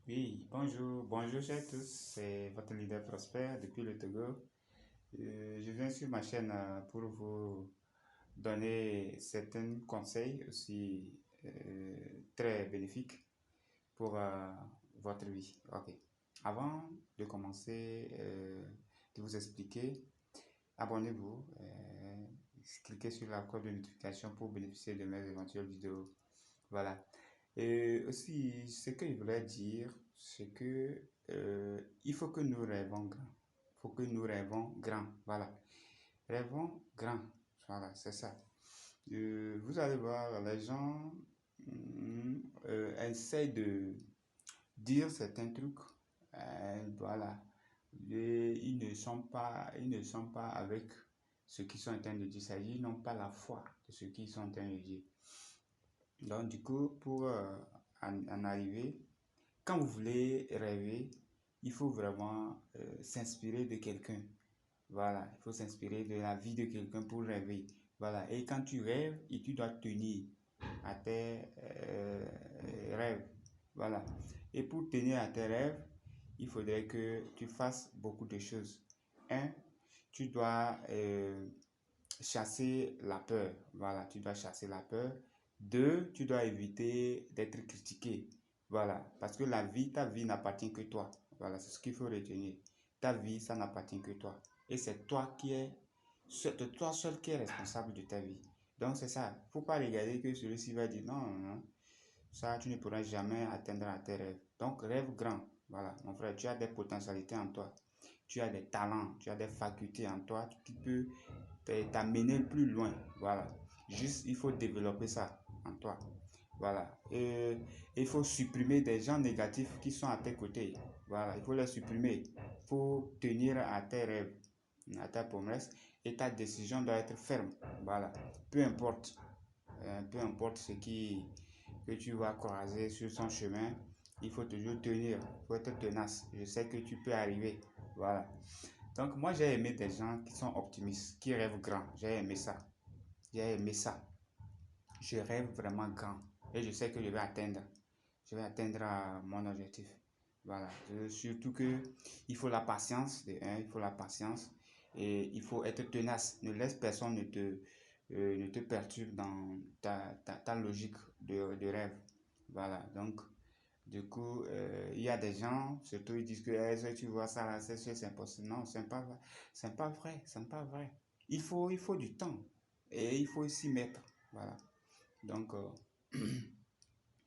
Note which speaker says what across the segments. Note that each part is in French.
Speaker 1: Oui, bonjour à tous, c'est votre leader Prosper depuis le Togo. Je viens sur ma chaîne pour vous donner certains conseils aussi très bénéfiques pour votre vie. Ok. Avant de commencer de vous expliquer, abonnez-vous, cliquez sur la cloche de notification pour bénéficier de mes éventuelles vidéos. Voilà. Et aussi, ce que je voulais dire, c'est que il faut que nous rêvons grand. Il faut que nous rêvons grand. Voilà. Rêvons grand. Voilà, c'est ça. Vous allez voir, les gens essayent de dire certains trucs. Voilà. Ils ne sont pas avec ce qu'ils sont en train de dire. Ils n'ont pas la foi de ce qu'ils sont en train de dire. Donc, du coup, pour en arriver, quand vous voulez rêver, il faut vraiment s'inspirer de quelqu'un. Voilà, il faut s'inspirer de la vie de quelqu'un pour rêver. Voilà, et quand tu rêves, et tu dois tenir à tes rêves. Voilà, et pour tenir à tes rêves, il faudrait que tu fasses beaucoup de choses. Un, tu dois chasser la peur. Voilà, tu dois chasser la peur. Deux, tu dois éviter d'être critiqué. Voilà, parce que ta vie n'appartient que toi. Voilà, c'est ce qu'il faut retenir. Ta vie, ça n'appartient que toi. Et c'est toi seul qui est responsable de ta vie. Donc c'est ça. Il ne faut pas regarder que celui-ci va dire non, non, non. Ça, tu ne pourras jamais atteindre à tes rêves. Donc rêve grand. Voilà, mon frère, tu as des potentialités en toi. Tu as des talents, tu as des facultés en toi qui peut t'amener plus loin. Voilà. Juste, il faut développer ça en toi. Voilà. Et il faut supprimer des gens négatifs qui sont à tes côtés. Voilà. Il faut les supprimer. Il faut tenir à tes rêves, à ta promesse. Et ta décision doit être ferme. Voilà. Peu importe que tu vas croiser sur son chemin, il faut toujours tenir. Il faut être tenace. Je sais que tu peux arriver. Voilà. Donc moi j'ai aimé des gens qui sont optimistes, qui rêvent grand. J'ai aimé ça. J'ai aimé ça. Je rêve vraiment grand. Et je sais que je vais atteindre. Je vais atteindre mon objectif. Voilà. Surtout que il faut la patience. Il faut la patience. Et il faut être tenace. Ne laisse personne ne te perturbe dans ta logique de rêve. Voilà. Donc, du coup, il y a des gens, surtout ils disent que tu vois ça là, c'est impossible. Non, c'est pas vrai, c'est pas vrai. Il faut du temps et il faut s'y mettre. Voilà. Donc,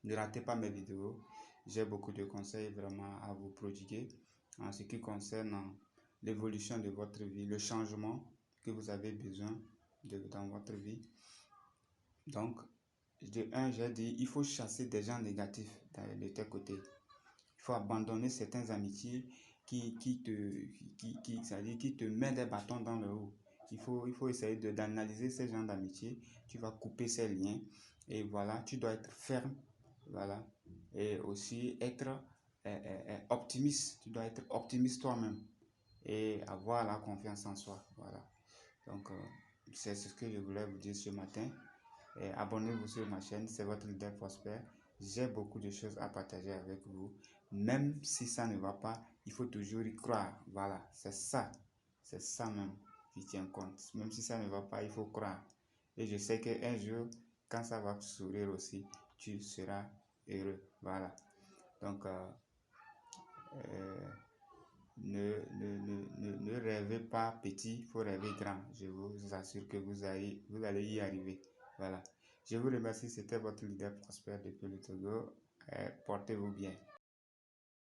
Speaker 1: ne ratez pas mes vidéos. J'ai beaucoup de conseils vraiment à vous prodiguer en ce qui concerne l'évolution de votre vie, le changement que vous avez besoin dans votre vie. Donc, j'ai dit, il faut chasser des gens négatifs de tes côtés. Il faut abandonner certaines amitiés qui te mettent des bâtons dans le haut. Il faut essayer d'analyser ces gens d'amitié. Tu vas couper ces liens. Et voilà, tu dois être ferme. Voilà. Et aussi être optimiste. Tu dois être optimiste toi-même. Et avoir la confiance en soi. Voilà. Donc, c'est ce que je voulais vous dire ce matin. Abonnez-vous sur ma chaîne, c'est votre leader Prosper. J'ai beaucoup de choses à partager avec vous. Même si ça ne va pas, il faut toujours y croire. Voilà, c'est ça même qui tient compte. Même si ça ne va pas, il faut croire. Et je sais qu'un jour, quand ça va sourire aussi, tu seras heureux. Voilà. Donc, ne rêvez pas petit, il faut rêver grand. Je vous assure que vous allez y arriver. Voilà. Je vous remercie, c'était votre leader Prosper depuis le Togo. Portez-vous bien.